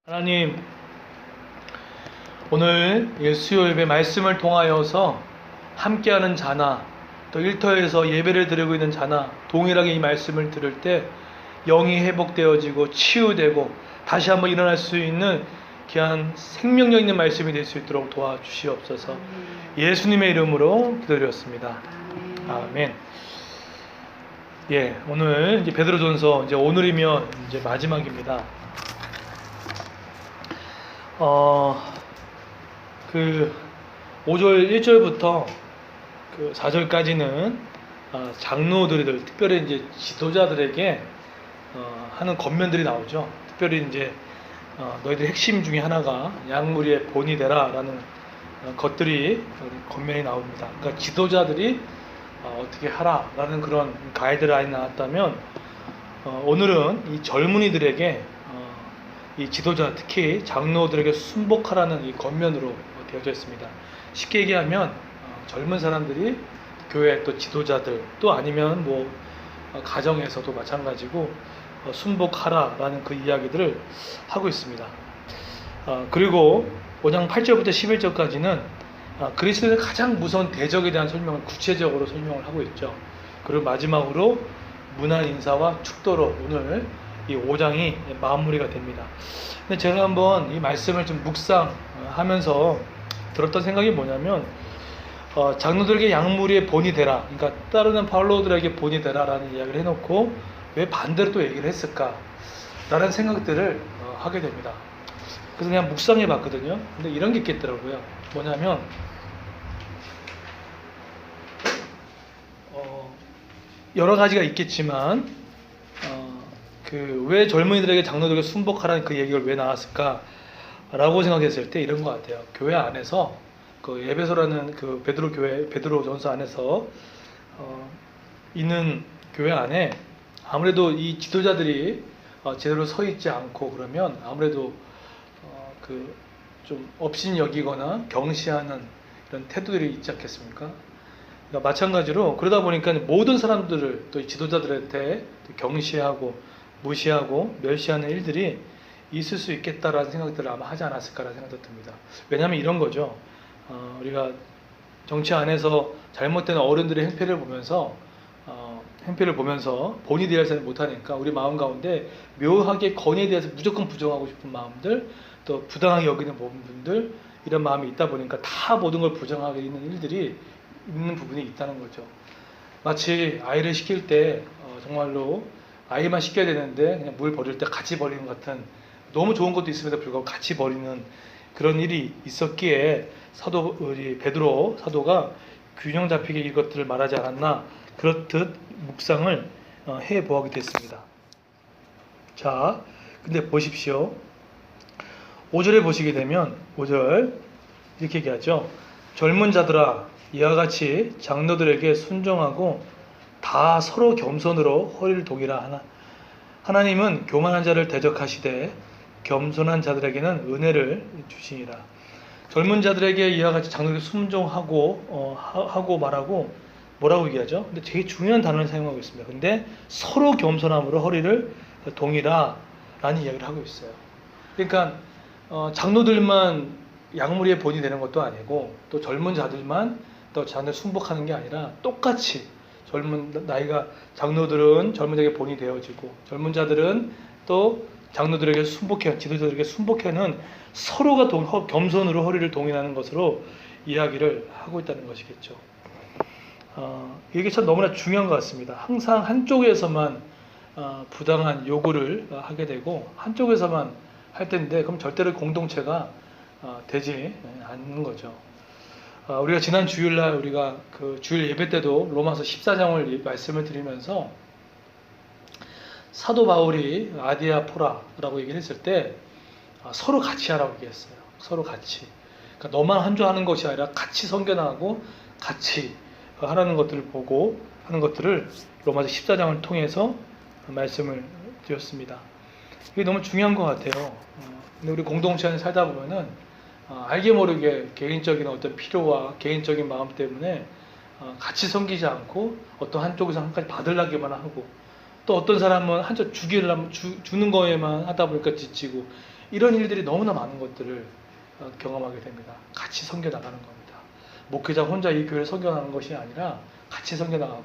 하나님, 오늘 수요 예배 말씀을 통하여서 함께하는 자나 또 일터에서 예배를 드리고 있는 자나 동일하게 이 말씀을 들을 때 영이 회복되어지고 치유되고 다시 한번 일어날 수 있는 귀한 생명력 있는 말씀이 될 수 있도록 도와주시옵소서. 예수님의 이름으로 기도드렸습니다. 아멘. 예, 오늘 이제 베드로전서 이제 오늘이면 이제 마지막입니다. 그 5절 1절부터 그 4절까지는 장로들들 특별히 이제 지도자들에게 하는 권면들이 나오죠. 특별히 이제 너희들 핵심 중에 하나가 양무리의 본이 되라라는 것들이 권면이 나옵니다. 그러니까 지도자들이 어떻게 하라라는 그런 가이드라인이 나왔다면 오늘은 이 젊은이들에게 이 지도자, 특히 장로들에게 순복하라는 이 권면으로 되어져 있습니다. 쉽게 얘기하면 젊은 사람들이 교회 또 지도자들 또 아니면 뭐 가정에서도 마찬가지고 순복하라라는 그 이야기들을 하고 있습니다. 그리고 5장 8절부터 11절까지는 그리스도의 가장 무서운 대적에 대한 설명을 구체적으로 설명을 하고 있죠. 그리고 마지막으로 문안 인사와 축도로 오늘 이 5장이 마무리가 됩니다. 근데 제가 한번 이 말씀을 좀 묵상하면서 들었던 생각이 뭐냐면 장로들에게 양무리의 본이 되라, 그러니까 따르는 파울로들에게 본이 되라라는 이야기를 해놓고 왜 반대로 또 얘기를 했을까 라는 생각들을 하게 됩니다. 그래서 그냥 묵상해 봤거든요. 근데 이런 게 있겠더라고요. 뭐냐면 여러 가지가 있겠지만 왜 젊은이들에게 장로들에게 순복하라는 그 얘기가 왜 나왔을까 라고 생각했을 때 이런 것 같아요. 교회 안에서 그 에베소라는 그 베드로전서 안에서 있는 교회 안에 아무래도 이 지도자들이 제대로 서 있지 않고 그러면 아무래도 그 좀 업신여기거나 경시하는 이런 태도들이 있지 않겠습니까? 그러니까 마찬가지로 그러다 보니까 모든 사람들을 또 지도자들한테 경시하고 무시하고 멸시하는 일들이 있을 수 있겠다라는 생각들을 아마 하지 않았을까라는 생각도 듭니다. 왜냐하면 이런 거죠. 우리가 정치 안에서 잘못된 어른들의 행패를 보면서 본이 되어서는 못하니까 우리 마음 가운데 묘하게 권위에 대해서 무조건 부정하고 싶은 마음들, 또 부당하게 여기는 분들, 이런 마음이 있다 보니까 다 모든 걸 부정하게 있는 일들이 있는 부분이 있다는 거죠. 마치 아이를 시킬 때 정말로 아이만 시켜야 되는데 그냥 물 버릴 때 같이 버리는 것 같은, 너무 좋은 것도 있음에도 불구하고 같이 버리는 그런 일이 있었기에 우리 베드로 사도가 균형 잡히게 이것들을 말하지 않았나, 그렇듯 묵상을 해보게 됐습니다. 자, 근데 보십시오. 5절에 보시게 되면 5절 이렇게 얘기하죠. 젊은 자들아, 이와 같이 장로들에게 순종하고 다 서로 겸손으로 허리를 동이라 하나. 하나님은 교만한 자를 대적하시되 겸손한 자들에게는 은혜를 주시니라. 젊은 자들에게 이와 같이 장로들에게 순종하고 하고 말하고 뭐라고 얘기하죠? 근데 되게 중요한 단어를 사용하고 있습니다. 근데 서로 겸손함으로 허리를 동이라 라는 이야기를 하고 있어요. 그러니까 장로들만 양무리의 본이 되는 것도 아니고 또 젊은 자들만 또 장로를 순복하는 게 아니라 똑같이 나이가 장로들은 젊은 자에게 본이 되어지고 젊은 자들은 또 장로들에게 지도자들에게 순복해는 서로가 겸손으로 허리를 동인하는 것으로 이야기를 하고 있다는 것이겠죠. 이게 참 너무나 중요한 것 같습니다. 항상 한쪽에서만 부당한 요구를 하게 되고 한쪽에서만 할 텐데 그럼 절대로 공동체가 되지 않는 거죠. 우리가 지난 주일날 우리가 그 주일 예배 때도 로마서 14장을 말씀을 드리면서 사도 바울이 아디아포라라고 얘기를 했을 때 서로 같이 하라고 얘기했어요. 서로 같이. 그러니까 너만 한주하는 것이 아니라 같이 섬겨나가고 같이 하라는 것들을 보고 하는 것들을 로마서 14장을 통해서 말씀을 드렸습니다. 이게 너무 중요한 것 같아요. 근데 우리 공동체 안에 살다 보면은 알게 모르게 개인적인 어떤 필요와 개인적인 마음 때문에 같이 섬기지 않고 어떤 한쪽에서 한 가지 받으려기만 하고 또 어떤 사람은 한쪽 주는 거에만 하다 보니까 지치고 이런 일들이 너무나 많은 것들을 경험하게 됩니다. 같이 섬겨나가는 겁니다. 목회자 혼자 이 교회를 섬겨나가는 것이 아니라 같이 섬겨나가고,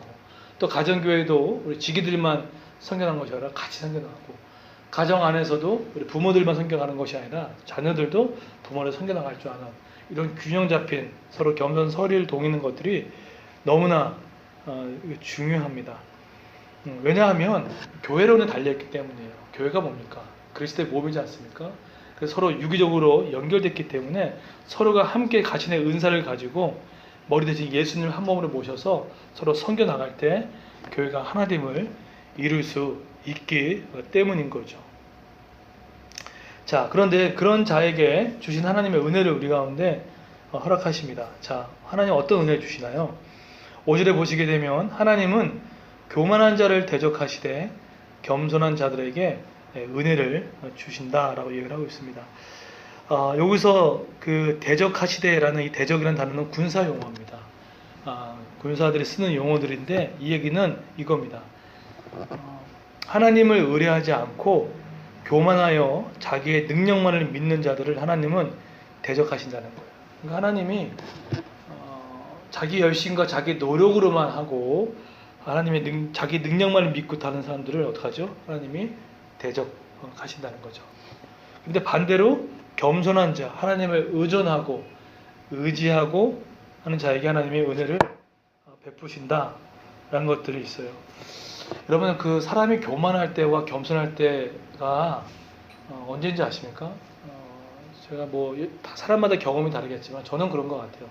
또 가정교회도 우리 지기들만 섬겨나가는 것이 아니라 같이 섬겨나가고, 가정 안에서도 우리 부모들만 섬겨가는 것이 아니라 자녀들도 부모를 섬겨나갈 줄 아는 이런 균형 잡힌 서로 겸손서리를 동이는 것들이 너무나 중요합니다. 왜냐하면 교회로는 달려있기 때문이에요. 교회가 뭡니까? 그리스도의 몸이지 않습니까? 그래서 서로 유기적으로 연결됐기 때문에 서로가 함께 가신의 은사를 가지고 머리 대신 예수님을 한 몸으로 모셔서 서로 섬겨 나갈 때 교회가 하나됨을 이룰 수 있기 때문인 거죠. 자, 그런데 그런 자에게 주신 하나님의 은혜를 우리 가운데 허락하십니다. 자, 하나님 어떤 은혜를 주시나요? 5절에 보시게 되면 하나님은 교만한 자를 대적하시되 겸손한 자들에게 은혜를 주신다라고 얘기를 하고 있습니다. 여기서 그 대적하시되라는 이 대적이라는 단어는 군사 용어입니다. 군사들이 쓰는 용어들인데 이 얘기는 이겁니다. 하나님을 의뢰하지 않고 교만하여 자기의 능력만을 믿는 자들을 하나님은 대적하신다는 거예요. 그러니까 하나님이 자기 열심과 자기 노력으로만 하고 하나님의 자기 능력만을 믿고 다는 사람들을 어떡하죠? 하나님이 대적하신다는 거죠. 근데 반대로 겸손한 자, 하나님을 의존하고 의지하고 하는 자에게 하나님의 은혜를 베푸신다라는 것들이 있어요. 여러분, 그 사람이 교만할 때와 겸손할 때가 언제인지 아십니까? 제가 뭐 사람마다 경험이 다르겠지만 저는 그런 것 같아요.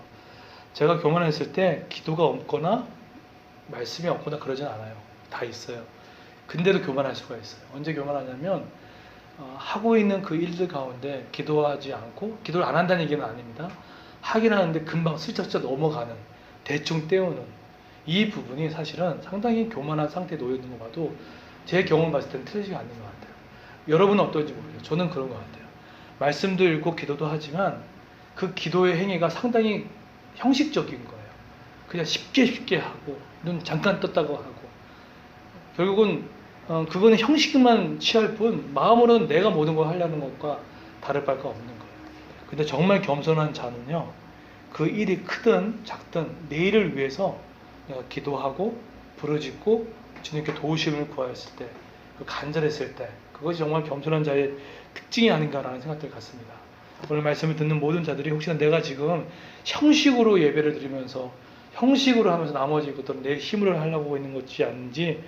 제가 교만했을 때 기도가 없거나 말씀이 없거나 그러진 않아요. 다 있어요. 근데도 교만할 수가 있어요. 언제 교만하냐면 하고 있는 그 일들 가운데 기도하지 않고, 기도를 안 한다는 얘기는 아닙니다. 하긴 하는데 금방 슬쩍슬쩍 넘어가는, 대충 때우는 이 부분이 사실은 상당히 교만한 상태에 놓여 있는 거 봐도 제 경험을 봤을 때는 틀리지 않는 것 같아요. 여러분은 어떤지 모르겠어요. 저는 그런 것 같아요. 말씀도 읽고 기도도 하지만 그 기도의 행위가 상당히 형식적인 거예요. 그냥 쉽게 하고 눈 잠깐 떴다고 하고 결국은 그거는 형식만 취할 뿐 마음으로는 내가 모든 걸 하려는 것과 다를 바가 없는 거예요. 근데 정말 겸손한 자는요, 그 일이 크든 작든 내 일을 위해서 내가 기도하고 부르짖고 주님께 도우심을 구하였을 때, 간절했을 때, 그것이 정말 겸손한 자의 특징이 아닌가라는 생각들 같습니다. 오늘 말씀을 듣는 모든 자들이 혹시나 내가 지금 형식으로 예배를 드리면서 형식으로 하면서 나머지 것들은 내 힘으로 하려고 있는 것이 아닌지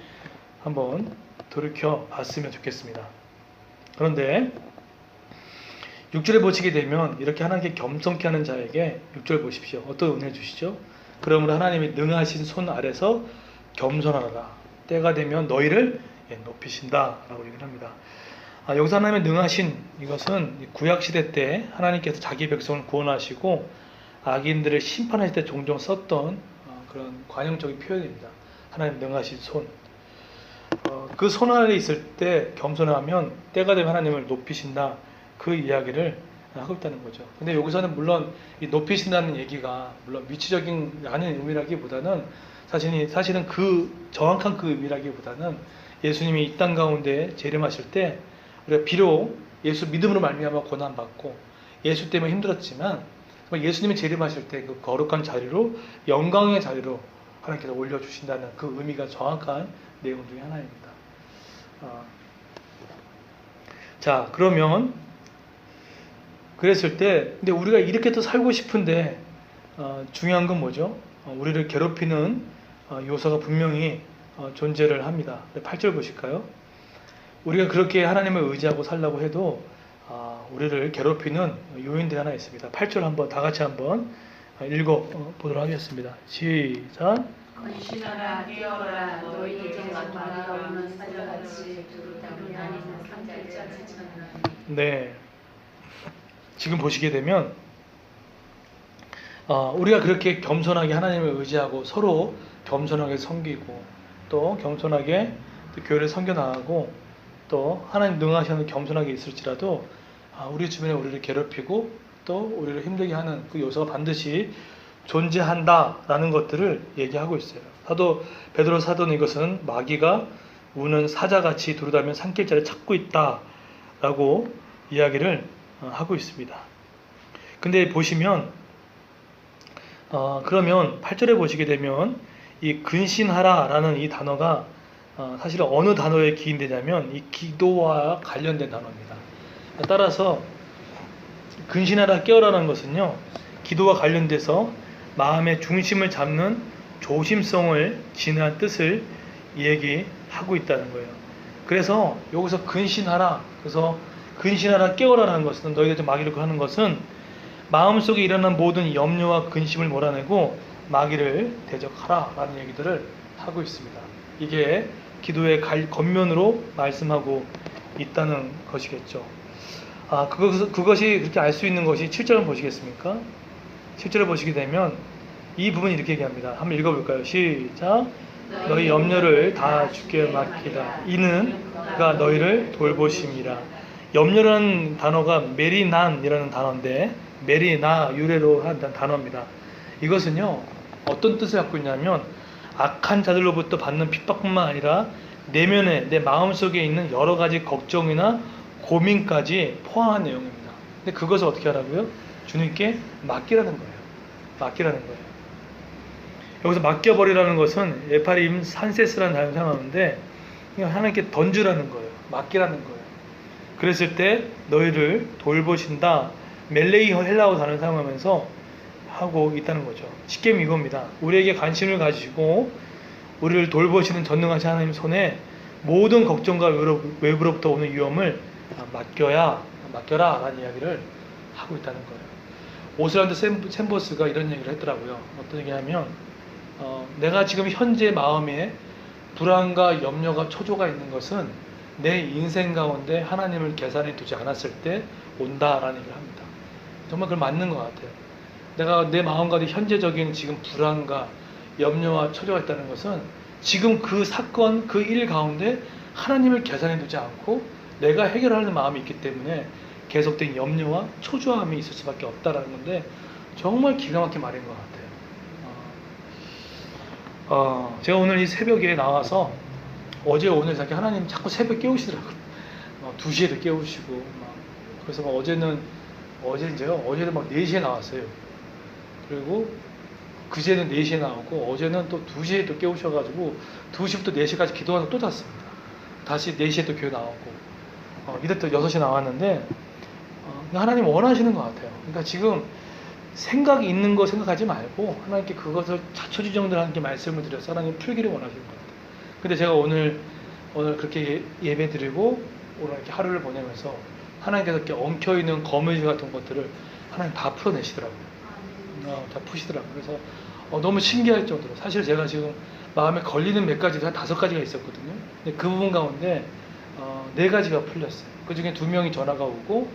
한번 돌이켜 봤으면 좋겠습니다. 그런데 6절에 보시게 되면 이렇게 하나님께 겸손케 하는 자에게 6절 보십시오. 어떤 은혜 주시죠? 그러므로 하나님이 능하신 손 아래서 겸손하라. 때가 되면 너희를 높이신다 라고 얘기를 합니다. 여기서 하나님의 능하신, 이것은 구약시대 때 하나님께서 자기 백성을 구원하시고 악인들을 심판하실 때 종종 썼던 그런 관용적인 표현입니다. 하나님 능하신 손. 그 손 아래 있을 때 겸손하면 때가 되면 하나님을 높이신다, 그 이야기를 하고 있다는 거죠. 근데 여기서는 물론 이 높이신다는 얘기가 물론 위치적인 아닌 의미라기보다는 사실은 그 정확한 그 의미라기보다는 예수님이 이 땅 가운데 재림하실 때 우리가 비록 예수 믿음으로 말미암아 고난받고 예수 때문에 힘들었지만 예수님이 재림하실 때 그 거룩한 자리로, 영광의 자리로 하나님께서 올려주신다는 그 의미가 정확한 내용 중에 하나입니다. 자, 그러면 그랬을 때 근데 우리가 이렇게 또 살고 싶은데 중요한 건 뭐죠? 우리를 괴롭히는 요소가 분명히 존재를 합니다. 8절 보실까요? 우리가 그렇게 하나님을 의지하고 살라고 해도 우리를 괴롭히는 요인들이 하나 있습니다. 8절 한번 다 같이 한번 읽어보도록 하겠습니다. 시작. 건신하라 뛰어라 너희에게 말하라 오는 사자같이 두루다니 다니는 상자자 지천하니. 네, 지금 보시게 되면 우리가 그렇게 겸손하게 하나님을 의지하고 서로 겸손하게 섬기고 또 겸손하게 또 교회를 섬겨나가고 또 하나님 능하시는 겸손하게 있을지라도 우리 주변에 우리를 괴롭히고 또 우리를 힘들게 하는 그 요소가 반드시 존재한다라는 것들을 얘기하고 있어요. 사도 베드로 사도는 이것은 마귀가 우는 사자같이 두루다니며 산길자를 찾고 있다라고 이야기를 하고 있습니다. 근데 보시면 그러면 8절에 보시게 되면 이 근신하라라는 이 단어가 사실 어느 단어에 기인되냐면 이 기도와 관련된 단어입니다. 따라서 근신하라 깨어라라는 것은요, 기도와 관련돼서 마음의 중심을 잡는 조심성을 지닌 뜻을 얘기하고 있다는 거예요. 그래서 여기서 근신하라, 그래서 근신하라 깨어라라는 것은, 너희가 좀 마귀를 하는 것은 마음속에 일어난 모든 염려와 근심을 몰아내고 마귀를 대적하라라는 얘기들을 하고 있습니다. 이게 기도의 겉면으로 말씀하고 있다는 것이겠죠. 그것이 그렇게 알 수 있는 것이 7절을 보시겠습니까? 7절을 보시게 되면 이 부분이 이렇게 얘기합니다. 한번 읽어볼까요? 시작. 너희 염려를 다 주께 맡기라. 이는 그가 너희를 돌보심이라. 염려라는 단어가 메리난이라는 단어인데, 메리나 유래로 한 단어입니다. 이것은요, 어떤 뜻을 갖고 있냐면 악한 자들로부터 받는 핍박뿐만 아니라 내면에, 내 마음속에 있는 여러 가지 걱정이나 고민까지 포함한 내용입니다. 근데 그것을 어떻게 하라고요? 주님께 맡기라는 거예요. 맡기라는 거예요. 여기서 맡겨버리라는 것은 에파림 산세스라는 단어를 사용하는데 하나님께 던지라는 거예요. 맡기라는 거예요. 그랬을 때 너희를 돌보신다. 멜레이 헬라어 단어를 사용하면서 하고 있다는 거죠. 쉽게 이겁니다. 우리에게 관심을 가지고 우리를 돌보시는 전능하신 하나님 손에 모든 걱정과 외부로부터 오는 위험을 맡겨라 라는 이야기를 하고 있다는 거예요. 오슬란드 샘버스가 이런 얘기를 했더라고요. 어떤 얘기냐면 내가 지금 현재 마음에 불안과 염려가 초조가 있는 것은 내 인생 가운데 하나님을 계산해 두지 않았을 때 온다라는 얘기를 합니다. 정말 그걸 맞는 것 같아요. 내가 내 마음 가운데 현재적인 지금 불안과 염려와 초조가 있다는 것은 지금 그 사건, 그 일 가운데 하나님을 계산해 두지 않고 내가 해결하는 마음이 있기 때문에 계속된 염려와 초조함이 있을 수밖에 없다라는 건데, 정말 기가 막힌 말인 것 같아요. 제가 오늘 이 새벽에 나와서 어제 오늘 자기 하나님 자꾸 새벽 깨우시더라고요. 2시에도 깨우시고 그래서 어제는 막 4시에 나왔어요. 그리고 그제는 4시에 나오고 어제는 또 2시에 또 깨우셔가지고 2시부터 4시까지 기도하고 또 잤습니다. 다시 4시에 또 교회 나오고 이때 또 6시에 나왔는데 하나님 원하시는 것 같아요. 그러니까 지금 생각이 있는 거 생각하지 말고 하나님께 그것을 자초지종들 하나님께 말씀을 드려서 하나님 풀기를 원하시는 것 같아요. 근데 제가 오늘 그렇게 예배 드리고 오늘 이렇게 하루를 보내면서 하나님께서 이렇게 엉켜있는 거미줄 같은 것들을 하나님 다 풀어내시더라고요. 다 푸시더라고요. 그래서 너무 신기할 정도로, 사실 제가 지금 마음에 걸리는 몇 가지도 한 5가지가 있었거든요. 근데 그 부분 가운데 4가지가 풀렸어요. 그 중에 2명이 전화가 오고,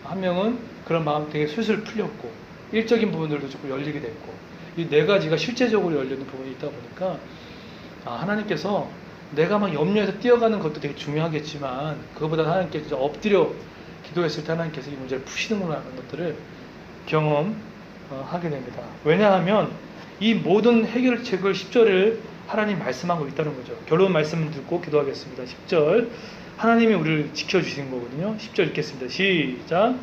1명은 그런 마음 되게 술술 풀렸고, 일적인 부분들도 조금 열리게 됐고, 이 4가지가 실제적으로 열리는 부분이 있다 보니까 하나님께서 내가 막 염려해서 뛰어가는 것도 되게 중요하겠지만 그것보다 하나님께서 엎드려 기도했을 때 하나님께서 이 문제를 푸시는구나 하는 것들을 경험하게 됩니다. 왜냐하면 이 모든 해결책을 10절을 하나님 말씀하고 있다는 거죠. 결론 말씀을 듣고 기도하겠습니다. 10절, 하나님이 우리를 지켜주시는 거거든요. 10절 읽겠습니다. 시작.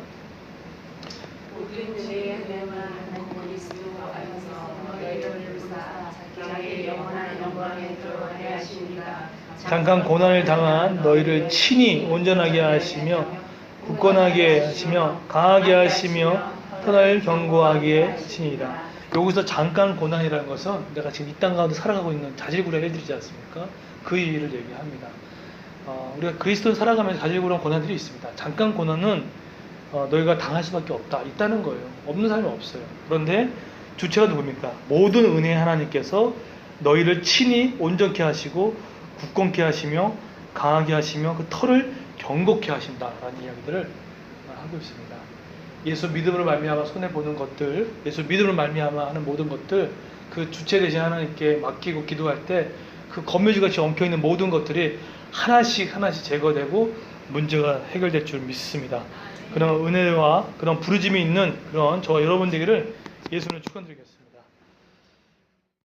모든 죄의 은혜만 그리스도 안에서 너희를 부사 자기의 영원한 영광에 들어가게 하시니라. 잠깐 고난을 당한 너희를 친히 온전하게 하시며 굳건하게 하시며 강하게 하시며 터널 견고하게 하시니라. 여기서 잠깐 고난이라는 것은 내가 지금 이 땅 가운데 살아가고 있는 자질구레한 일들이지 않습니까? 그 일을 얘기합니다. 우리가 그리스도를 살아가면서 자질구레한 고난들이 있습니다. 잠깐 고난은 너희가 당할 수밖에 있다는 거예요. 없는 사람이 없어요. 그런데 주체가 누굽니까? 모든 은혜의 하나님께서 너희를 친히 온전케 하시고 굳건케 하시며 강하게 하시며 그 털을 견고케 하신다라는 이야기들을 하고 있습니다. 예수 믿음으로 말미암아 손해 보는 것들, 예수 믿음으로 말미암아 하는 모든 것들, 그 주체 대신 하나님께 맡기고 기도할 때 그 거미줄같이 엉켜 있는 모든 것들이 하나씩 제거되고 문제가 해결될 줄 믿습니다. 그런 은혜와 그런 부르짐이 있는 그런 저와 여러분 되기를 예수님을 축원드리겠습니다.